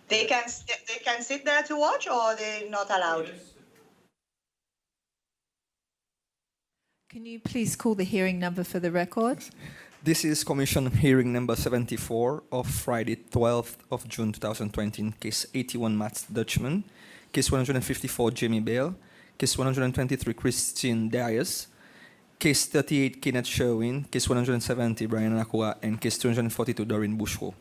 They can sit there to watch, or they're not allowed? Yes. Can you please call the hearing number for the record? This is Commission hearing number 74 of Friday, 12th of June 2020 in case 81 Matt Dutchman, case 154 Jamie Bale, case 123 Christine Dias, case 38 Kenneth Sherwin, case 170 Brian Nakua, and case 242 Doreen Bushro.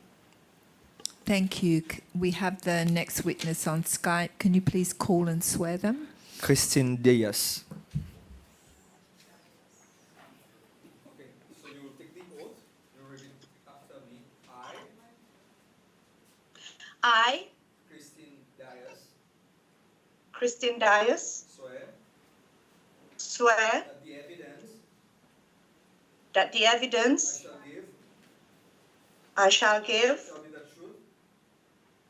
Thank you. We have the next witness on Skype. Can you please call and swear them? Christine Dias. Okay, so you will take the oath. You repeat after me. I, Christine Dias, Christine Dias, swear that the evidence that the evidence I shall give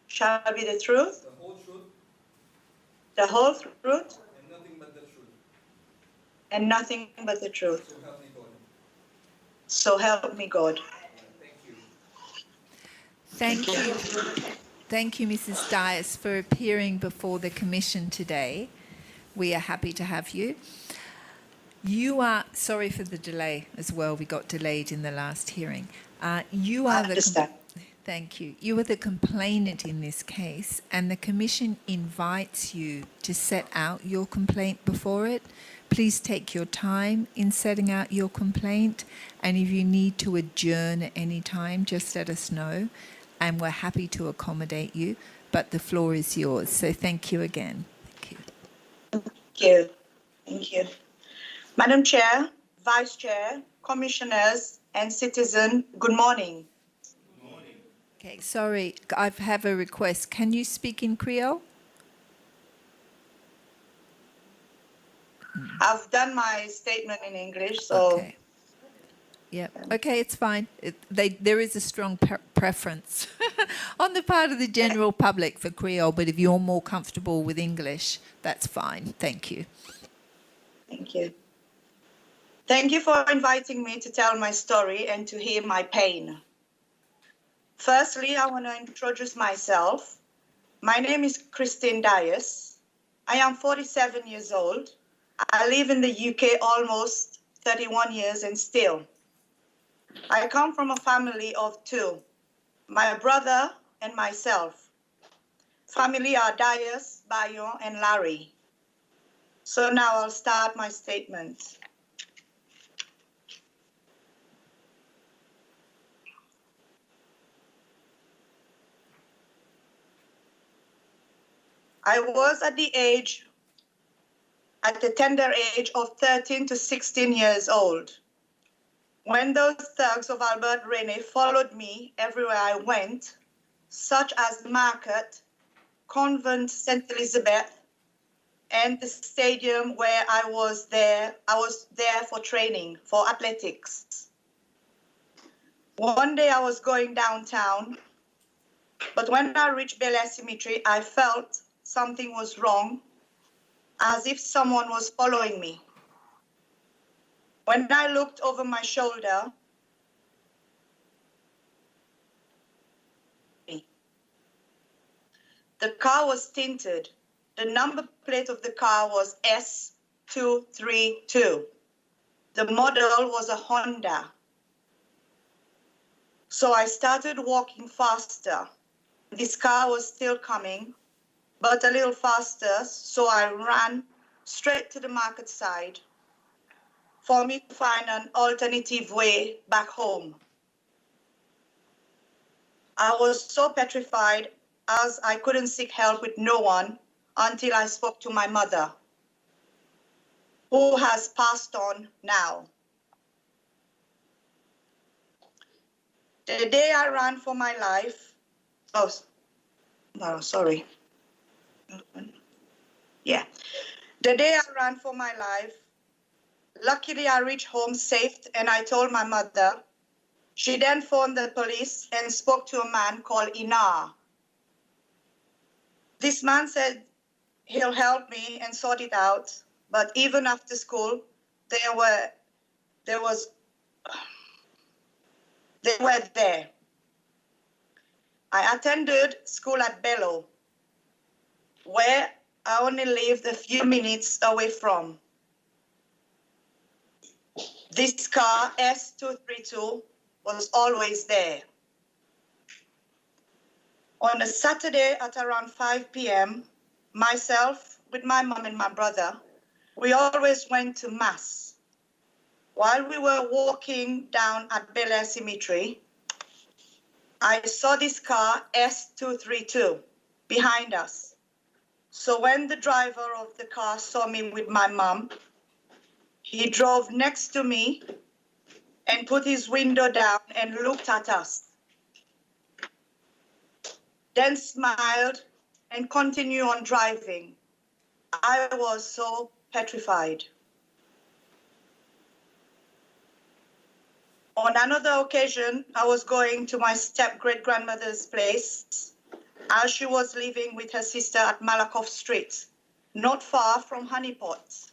shall be the truth, the whole truth, the whole truth, and nothing but the truth. and nothing but the truth. So help me God. So help me God. Thank you. Thank you. Thank you, Mrs. Dias, for appearing before the Commission today. We are happy to have you. You are, sorry for the delay as well, we got delayed in the last hearing. You are I understand. Thank you. You are the complainant in this case, and the Commission invites you to set out your complaint before it. Please take your time in setting out your complaint, and if you need to adjourn at any time, just let us know, and we're happy to accommodate you, but the floor is yours. So thank you again. Thank you. Thank you. Thank you. Madam Chair, Vice Chair, Commissioners, and citizen, good morning. Okay, sorry, I have a request. Can you speak in Creole? I've done my statement in English, so Okay. Yeah. Okay, it's fine. There is a strong preference on the part of the general public for Creole, but if you're more comfortable with English, that's fine. Thank you. thank you. Thank you for inviting me to tell my story and to hear my pain. Firstly, I want to introduce myself. My name is Christine Dias. I am 47 years old. I live in the UK almost 31 years and still. I come from a family of two, my brother and myself. Family are Dias, Bayon, and Larry. So now I'll start my statement. I was at the tender age of 13 to 16 years old, when those thugs of Albert Rene followed me everywhere I went, such as the market, Convent St. Elizabeth, and the stadium where I was there for training, for athletics. One day I was going downtown, but when I reached Bel Air Cemetery, I felt something was wrong, as if someone was following me. When I looked over my shoulder, the car was tinted. The number plate of the car was S232. The model was a Honda. So I started walking faster. This car was still coming, but a little faster, so I ran straight to the market side for me to find an alternative way back home. I was so petrified as I couldn't seek help with no one until I spoke to my mother, who has passed on now. The day I ran for my life, the day I ran for my life, luckily I reached home safe and I told my mother. She then phoned the police and spoke to a man called Inar. This man said he'll help me and sort it out, but even after school, they were there. I attended school at Bello, where I only lived a few minutes away from. This car, S232, was always there. On a Saturday at around 5 p.m., myself, with my mom and my brother, we always went to Mass. While we were walking down at Bel Air Cemetery, I saw this car, S232, behind us. So when the driver of the car saw me with my mom, he drove next to me and put his window down and looked at us, then smiled and continued on driving. I was so petrified. On another occasion, I was going to my step-great-grandmother's place as she was living with her sister at Malakoff Street, not far from Honeypot.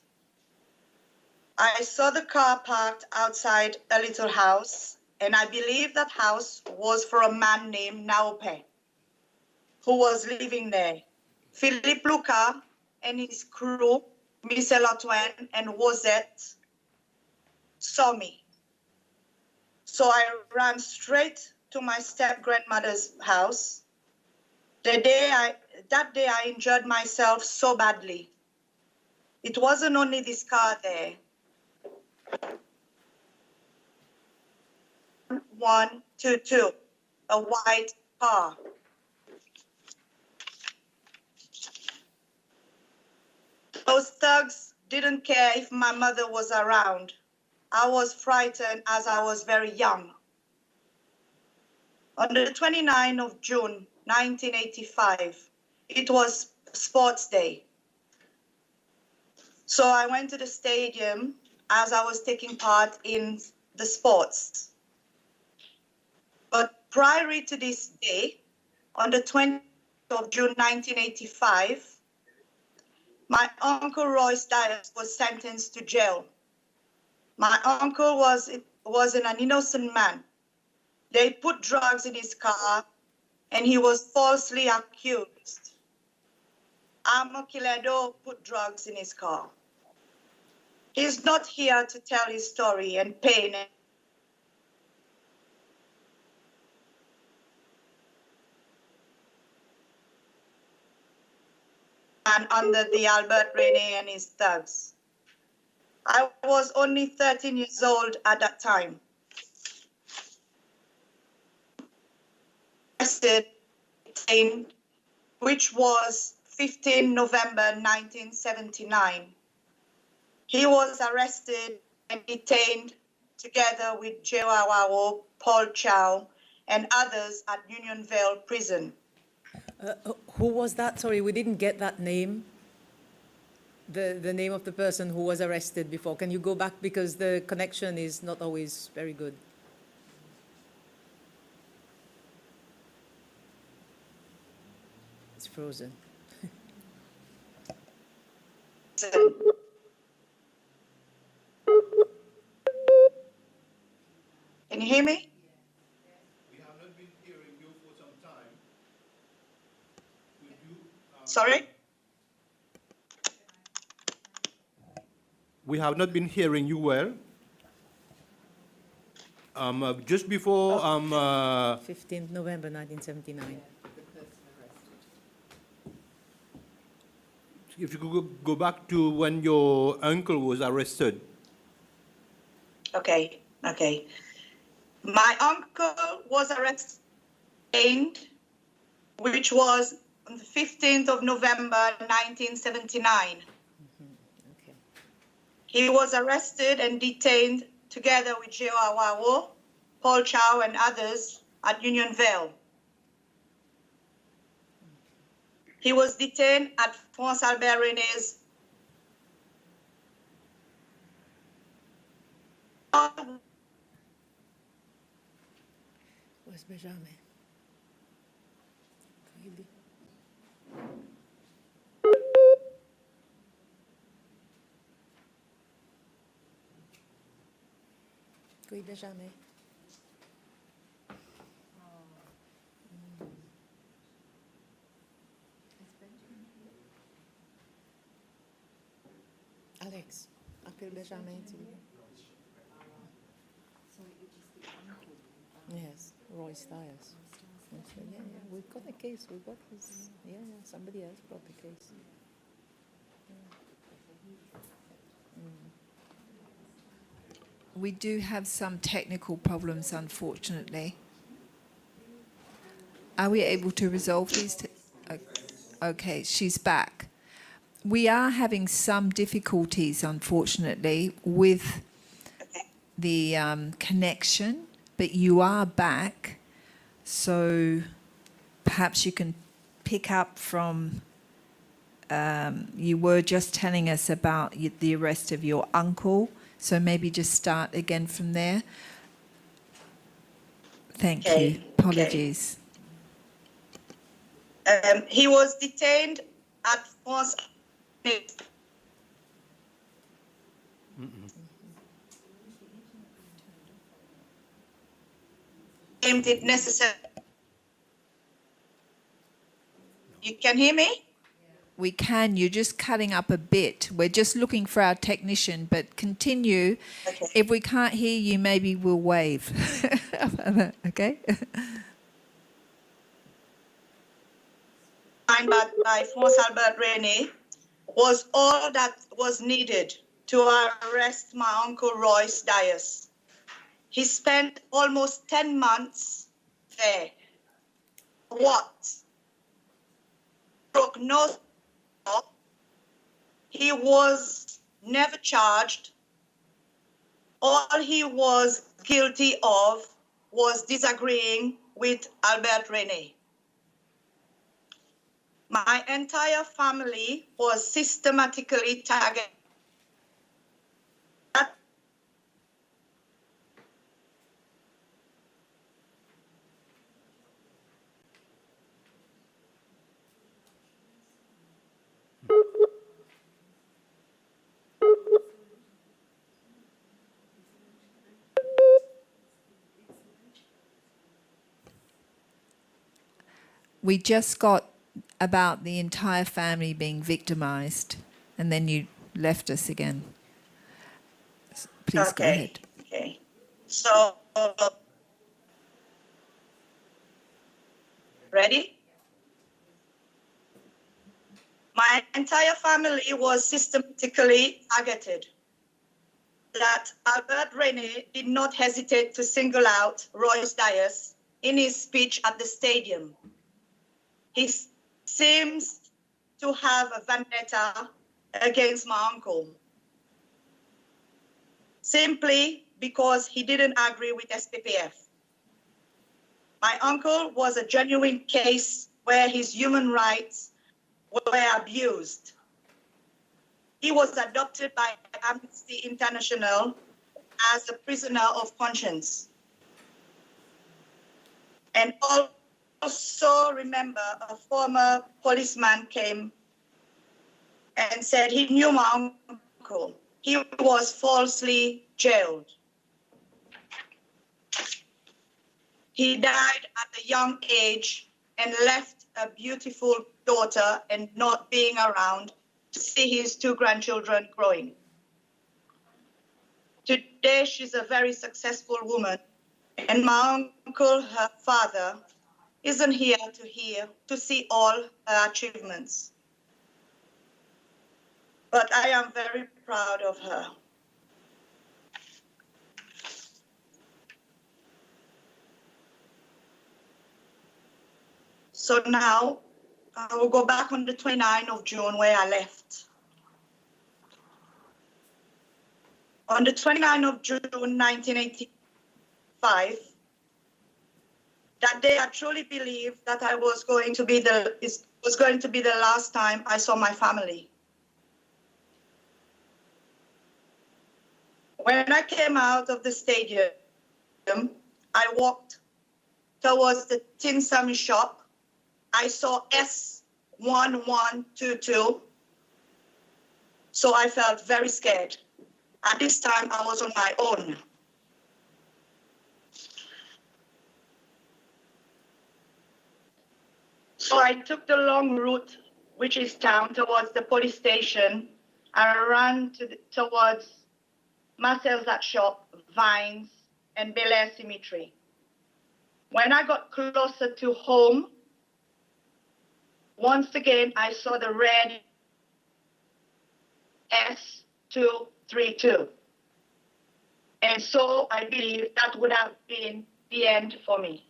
I saw the car parked outside a little house, and I believe that house was for a man named Naope, who was living there. Philippe Luca and his crew, Michel Antoine and Rosette, saw me. So I ran straight to my step-grandmother's house. That day I injured myself so badly. It wasn't only this car there. 122, a white car. Those thugs didn't care if my mother was around. I was frightened as I was very young. On the 29th of June, 1985, it was sports day. So I went to the stadium as I was taking part in the sports. But prior to this day, on the 20th of June, 1985, my uncle Royce Dias was sentenced to jail. My uncle wasn't an innocent man. They put drugs in his car and he was falsely accused. Amokiledo put drugs in his car. He's not here to tell his story and pain. And under the Albert Rene and his thugs. I was only 13 years old at that time. Arrested, which was 15 November 1979. He was arrested and detained together with Jewawawo, Paul Chow, and others at Unionville Prison. Who was that? Sorry, we didn't get that name. The name of the person who was arrested before. Can you go back because the connection is not always very good? It's frozen. Can you hear me? We have not been hearing you for some time. Could you, Sorry? We have not been hearing you well. Just before 15th November 1979. if you could go back to when your uncle was arrested. Okay. My uncle was arrested, which was on the 15th of November, 1979. Okay. He was arrested and detained together with Jewawawo, Paul Chow, and others at Unionville. He was detained at France Albert René's Where's Benjamin? Benjamin. Alex, appelle Benjamin. Yes, Royce Dyers. Yeah, we've got a case. We've got his. Yeah, somebody else brought the case. We do have some technical problems, unfortunately. Are we able to resolve these? Okay, she's back. We are having some difficulties, unfortunately, with the connection, but you are back. So perhaps you can pick up from, you were just telling us about the arrest of your uncle. So maybe just start again from there. Thank you. Apologies. He was detained at once. Deemed it necessary. You can hear me? We can. You're just cutting up a bit. We're just looking for our technician, but continue. Okay. If we can't hear you, maybe we'll wave. Okay? Signed by Force Albert Rene was all that was needed to arrest my uncle Royce Dyers. He spent almost 10 months there. What? Broke no law. He was never charged. All he was guilty of was disagreeing with Albert Rene. My entire family was systematically targeted. We just got about the entire family being victimized, and then you left us again. Please go ahead. Okay. So, ready? My entire family was systematically targeted. That Albert Rene did not hesitate to single out Royce Dyers in his speech at the stadium. He seems to have a vendetta against my uncle, simply because he didn't agree with SPPF. My uncle was a genuine case where his human rights were abused. He was adopted by Amnesty International as a prisoner of conscience. And also remember, a former policeman came and said he knew my uncle. He was falsely jailed. He died at a young age and left a beautiful daughter and not being around to see his two grandchildren growing. Today, she's a very successful woman, and my uncle, her father, isn't here to see all her achievements. But I am very proud of her. So now, I will go back on the 29th of June where I left. On the 29th of June, 1985, that day I truly believed that it was going to be the last time I saw my family. When I came out of the stadium, I walked towards the Tin Sammy shop. I saw S1122, so I felt very scared. At this time, I was on my own. So I took the long route, which is down towards the police station, I ran towards Marcel's at shop, Vines, and Bel Air Cemetery. When I got closer to home, once again, I saw the red S232. And so I believe that would have been the end for me.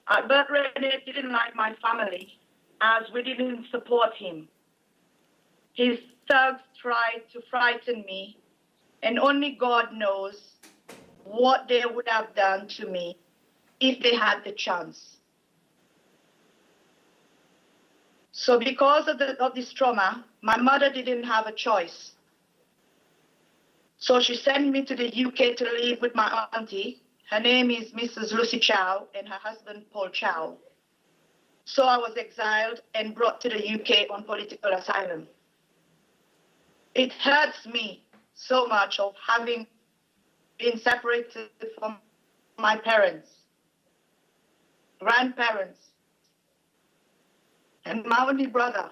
Albert Rene didn't like my family, as we didn't support him. His thugs tried to frighten me, and only God knows what they would have done to me if they had the chance. So because of this trauma, my mother didn't have a choice. So she sent me to the UK to live with my auntie. Her name is Mrs. Lucy Chow and her husband Paul Chow. So I was exiled and brought to the UK on political asylum. It hurts me so much of having been separated from my parents, grandparents, and my only brother.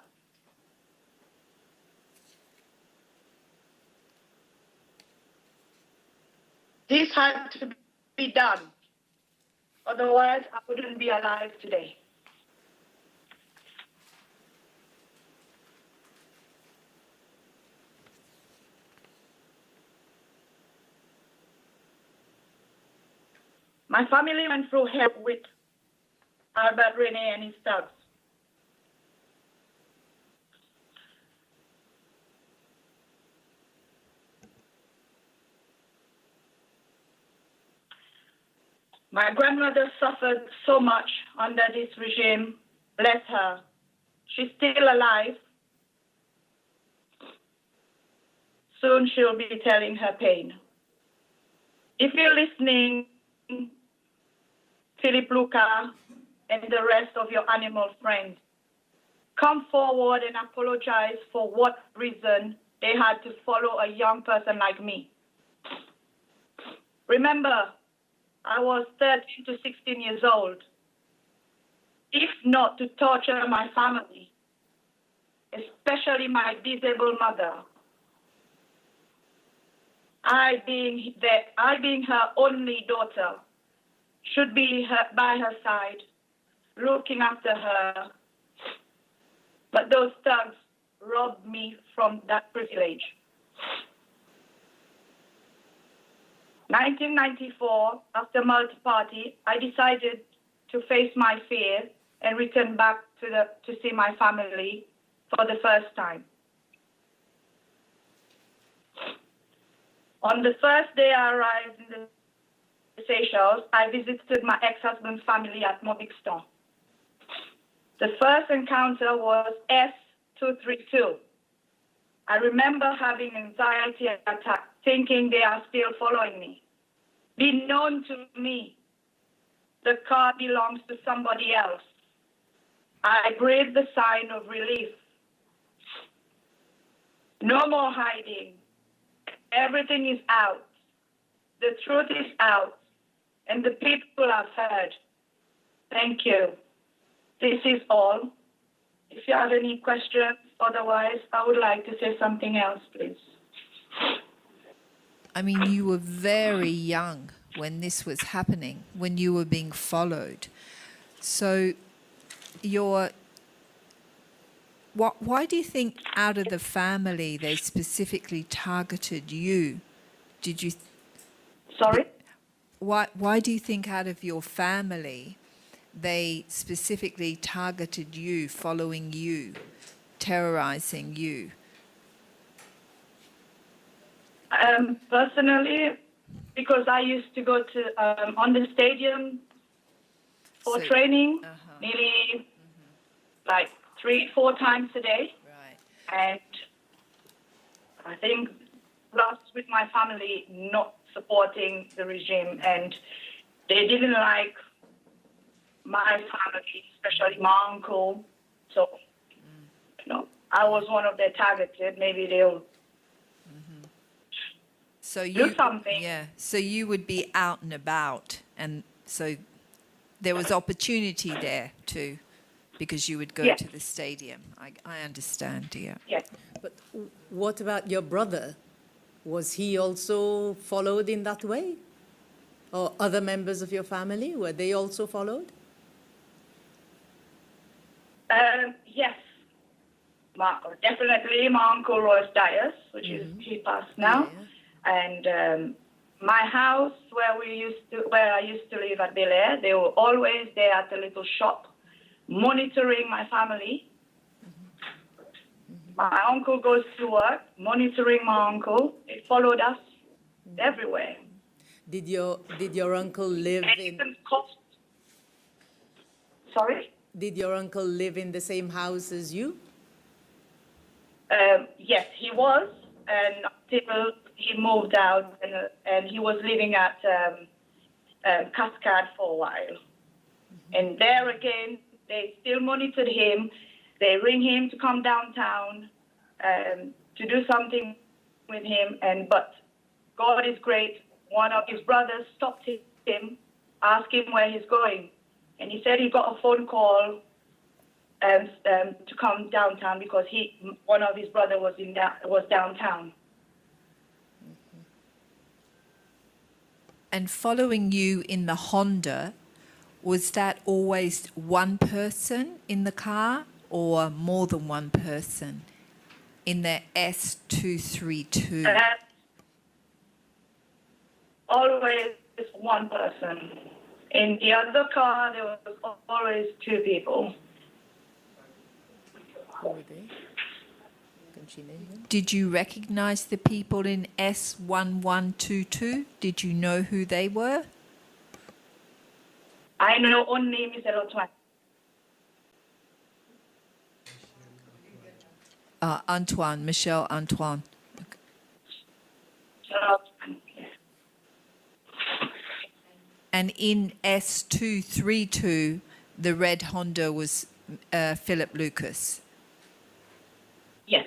This had to be done. Otherwise, I wouldn't be alive today. My family went through hell with Albert Rene and his thugs. My grandmother suffered so much under this regime. Bless her. She's still alive. Soon she'll be telling her pain. If you're listening, Philip Luca and the rest of your animal friends, come forward and apologize for what reason they had to follow a young person like me. Remember, I was 13 to 16 years old. If not to torture my family, especially my disabled mother, I being her only daughter, should be by her side, looking after her. But those thugs robbed me from that privilege. 1994, after multi-party, I decided to face my fear and return back to see my family for the first time. On the first day I arrived in the Seychelles, I visited my ex-husband's family at Mauvixton. The first encounter was S232. I remember having anxiety attack, thinking they are still following me. Be known to me, the car belongs to somebody else. I breathed the sign of relief. No more hiding. Everything is out. The truth is out. And the people have heard. Thank you. This is all. If you have any questions, otherwise, I would like to say something else, please. I mean, you were very young when this was happening, when you were being followed. So why do you think out of the family they specifically targeted you? Did you... Sorry? Why do you think out of your family they specifically targeted you, following you, terrorizing you? Personally, because I used to go to on the stadium for training, nearly like 3-4 times a day. Right. And I think plus with my family not supporting the regime, and they didn't like my family, especially my uncle. So, I was one of their targeted. Maybe they'll do something. Yeah. So you would be out and about, and so there was opportunity there to because you would go Yes. to the stadium. I understand, yeah. Yes. But what about your brother? Was he also followed in that way? Or other members of your family, were they also followed? Yes. Definitely my uncle was Dias, which is, he passed now. And my house where I used to live at Bel Air, they were always there at the little shop monitoring my family. My uncle goes to work, monitoring my uncle. They followed us everywhere. Did your uncle live And in even cost. Sorry? Did your uncle live in the same house as you? Yes, he was, and until he moved out, and he was living at Cascade for a while. And there again, they still monitored him. They ring him to come downtown to do something with him. But God is great. One of his brothers stopped him, asked him where he's going, and he said he got a phone call to come downtown because one of his brothers was downtown. And following you in the Honda, was that always one person in the car or more than one person in the S232? Always one person. In the other car, there was always two people. Who were they? Can she name them? Did you recognize the people in S1122? Did you know who they were? I know only Mr. Antoine. Antoine, Michelle Antoine. And in S232, the red Honda was Philip Lucas. Yes.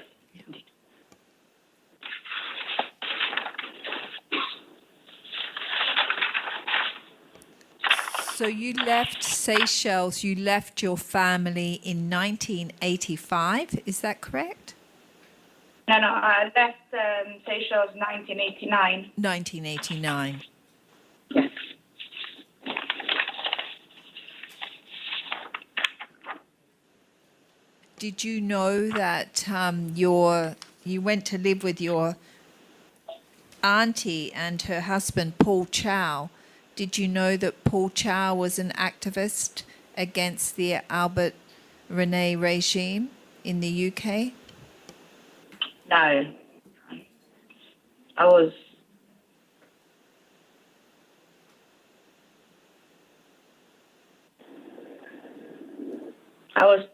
So you left Seychelles, you left your family in 1985, is that correct? No, I left Seychelles 1989. 1989. Yes. Did you know that you went to live with your auntie and her husband, Paul Chow? Did you know that Paul Chow was an activist against the Albert Rene regime in the UK? No. I was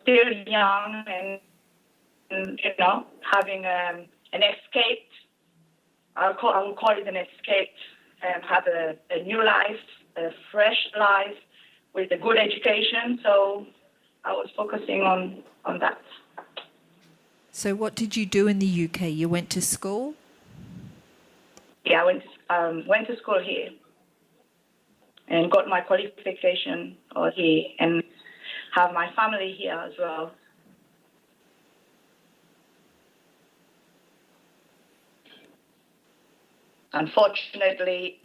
still young and having an escape. I would call it an escape. Have a new life, a fresh life with a good education. So I was focusing on that. So what did you do in the UK? You went to school? Yeah, I went to school here and got my qualification here and have my family here as well. Unfortunately,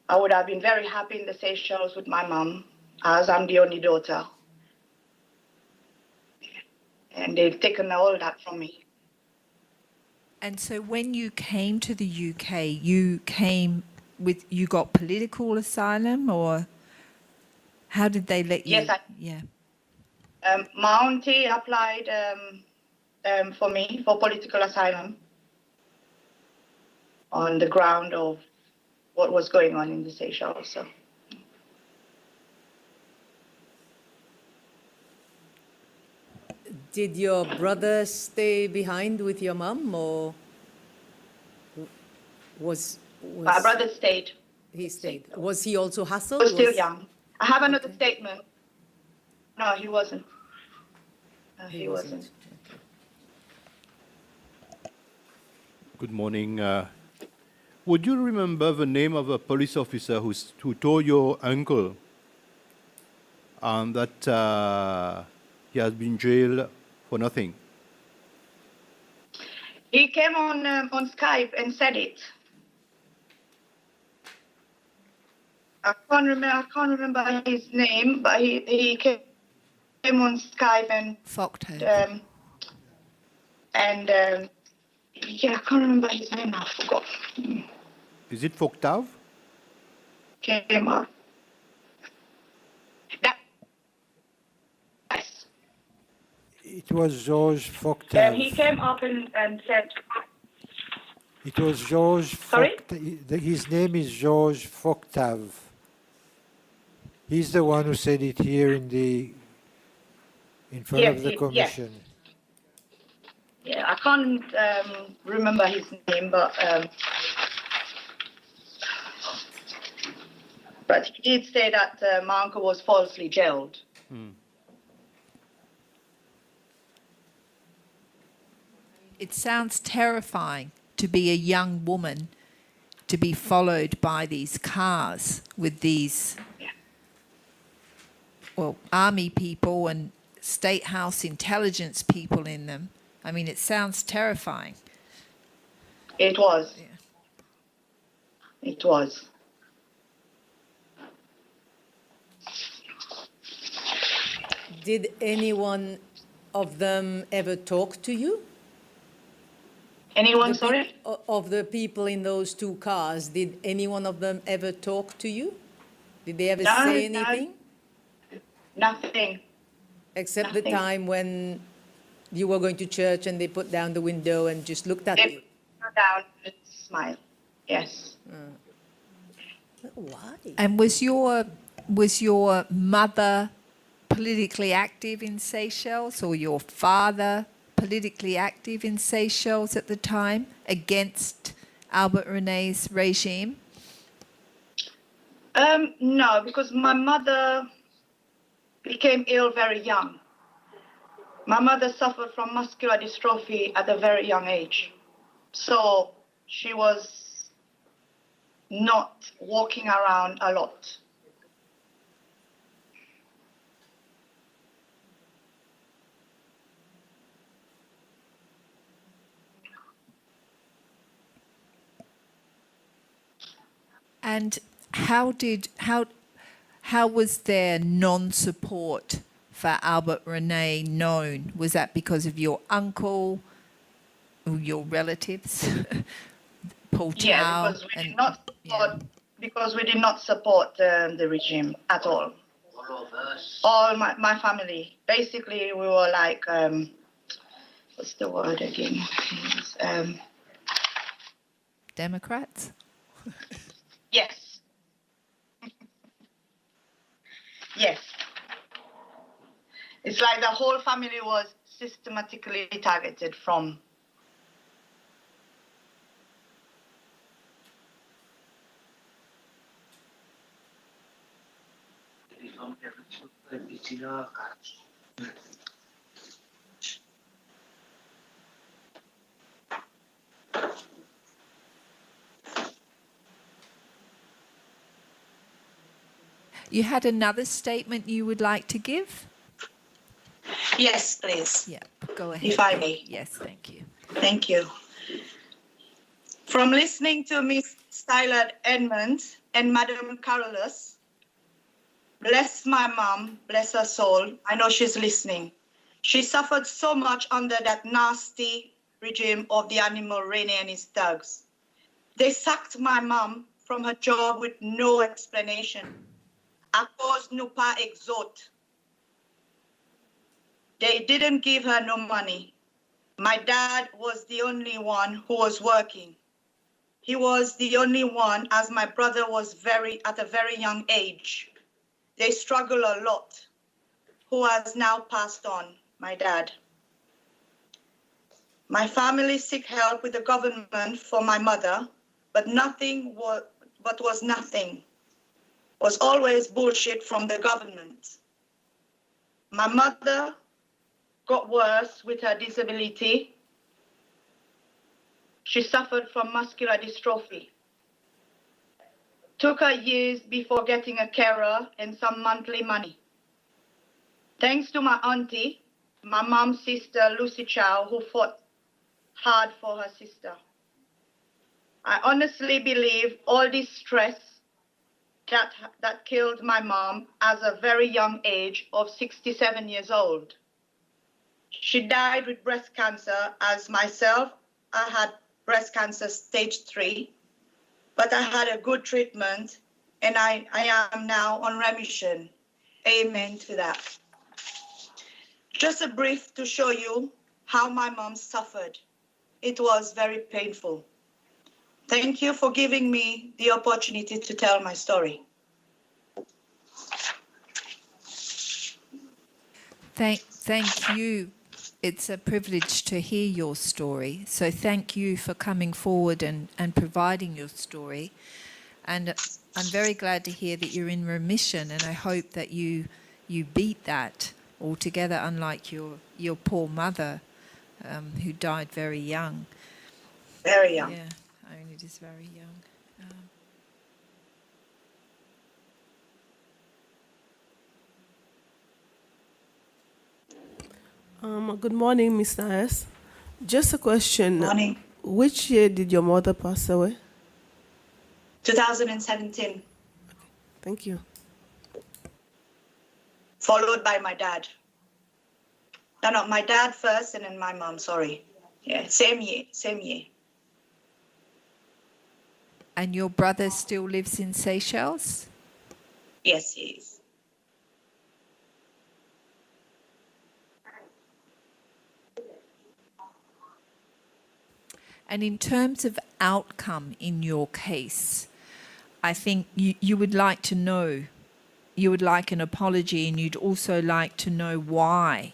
I would have been very happy in the Seychelles with my mom, as I'm the only daughter. And they've taken all that from me. And so when you came to the UK, you got political asylum, or how did they let you? Yes, my auntie applied for me for political asylum on the ground of what was going on in the Seychelles. So. Did your brother stay behind with your mum, or was My brother stayed. he stayed? Was he also hassled? He was still young. I have another statement. No, he wasn't. He wasn't. Good morning. Would you remember the name of a police officer who told your uncle that he has been jailed for nothing. He came on Skype and said it. I can't remember his name, but he came on Skype and Fochtove. yeah, I can't remember his name. I forgot. Is it Fochtave? Came up. Yes. It was Georges He Fochtave. came up and said, It was Georges Sorry? Fochtave. His name is Georges Fochtave. He's the one who said it here in front of the commission. Yeah, I can't remember his name, but he did say that my uncle was falsely jailed. It sounds terrifying to be a young woman to be followed by these cars with these, well, army people and state house intelligence people in them. I mean, it sounds terrifying. It was. Yeah. It was. Did anyone of them ever talk to you? Anyone, sorry? Of the people in those two cars, did any one of them ever talk to you? Did they ever say anything? Nothing. Except the nothing. time when you were going to church and they put down the window and just looked at They you? put down and smile. Yes. Why? And was your mother politically active in Seychelles, or your father politically active in Seychelles at the time against Albert René's regime? No, because my mother became ill very young. My mother suffered from muscular dystrophy at a very young age. So she was not walking around a lot. And how was their non-support for Albert René known? Was that because of your uncle or your relatives? Paul Yeah, Tao because we and did not support, because we did not support the regime at all. All my family, basically, we were like, what's the word again? Democrats? Yes. Yes. It's like the whole family was systematically targeted from. You had another statement you would like to give? Yes, please. Yeah, go ahead. If I may. Yes, thank you. Thank you. From listening to Miss Styler Edmund and Madam Carolus, bless my mom, bless her soul. I know she's listening. She suffered so much under that nasty regime of the animal René and his thugs. They sacked my mom from her job with no explanation. À cause nous pas exhort. They didn't give her no money. My dad was the only one who was working. He was the only one, as my brother was at a very young age. They struggle a lot. Who has now passed on, my dad. My family seek help with the government for my mother, but was nothing. Was always bullshit from the government. My mother got worse with her disability. She suffered from muscular dystrophy. Took her years before getting a carer and some monthly money. Thanks to my auntie, my mom's sister, Lucy Chow, who fought hard for her sister. I honestly believe all this stress that killed my mom at a very young age of 67 years old. She died with breast cancer. As myself, I had breast cancer stage 3, but I had a good treatment and I am now on remission. Amen to that. Just a brief to show you how my mom suffered. It was very painful. Thank you for giving me the opportunity to tell my story. Thank you. It's a privilege to hear your story. So thank you for coming forward and providing your story. And I'm very glad to hear that you're in remission, and I hope that you beat that altogether, unlike your poor mother who died very young. Very young. Yeah, only just very young. Good morning, Mr. S. Just a question. Morning. Which year did your mother pass away? 2017. Thank you. Followed by my dad. No, my dad first and then my mom, sorry. Yeah, same year. And your brother still lives in Seychelles? Yes, he is. And in terms of outcome in your case, I think you would like to know, you would like an apology, and you'd also like to know why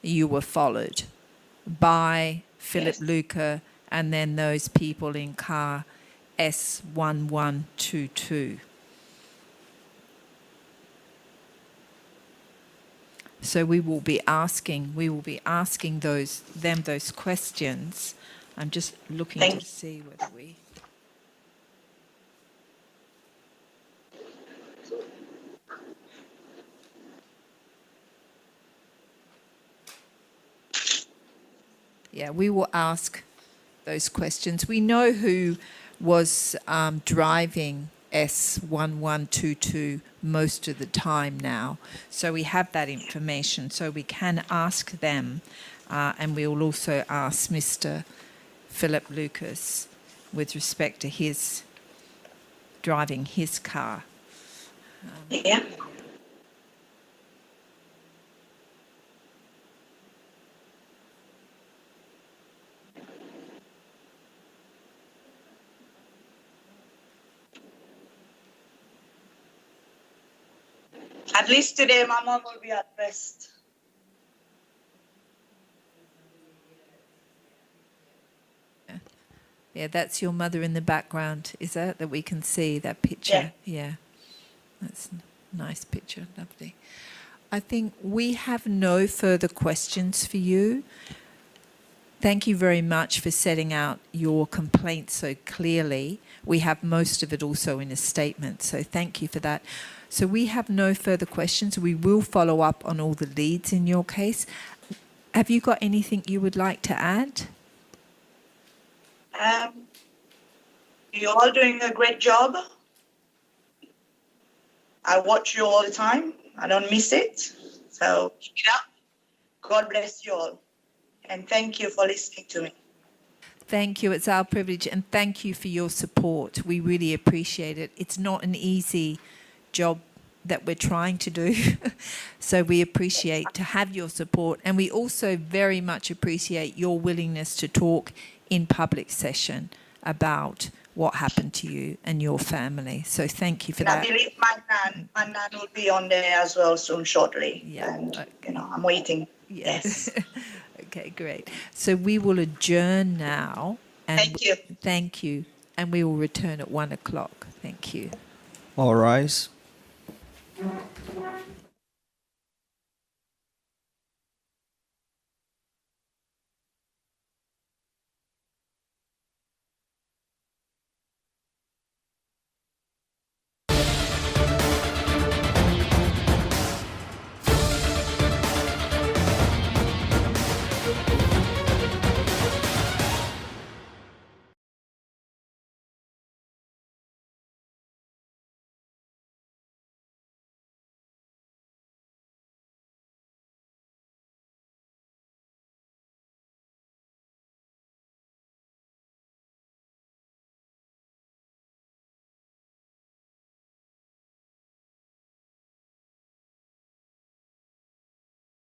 you were followed by Philip Luca and then those people in car S1122. So we will be asking those questions. I'm just looking to see whether we... Yeah, we will ask those questions. We know who was driving S1122 most of the time now. So we have that information. So we can ask them, and we will also ask Mr. Philip Lucas with respect to his driving his car. Yeah. At least today, my mom will be at rest. Yeah, that's your mother in the background, is that we can see that picture? Yeah. That's a nice picture, lovely. I think we have no further questions for you. Thank you very much for setting out your complaint so clearly. We have most of it also in a statement, so thank you for that. So we have no further questions. We will follow up on all the leads in your case. Have you got anything you would like to add? You're all doing a great job. I watch you all the time. I don't miss it. So keep it up. God bless you all. And thank you for listening to me. Thank you. It's our privilege. And thank you for your support. We really appreciate it. It's not an easy job that we're trying to do. So we appreciate to have your support. And we also very much appreciate your willingness to talk in public session about what happened to you and your family. So thank you for that. I believe my nan will be on there as well soon, shortly. Yeah. And, I'm waiting. Yes. Okay, great. So we will adjourn now. And Thank you. Thank you. And we will return at 1:00. Thank you. All rise.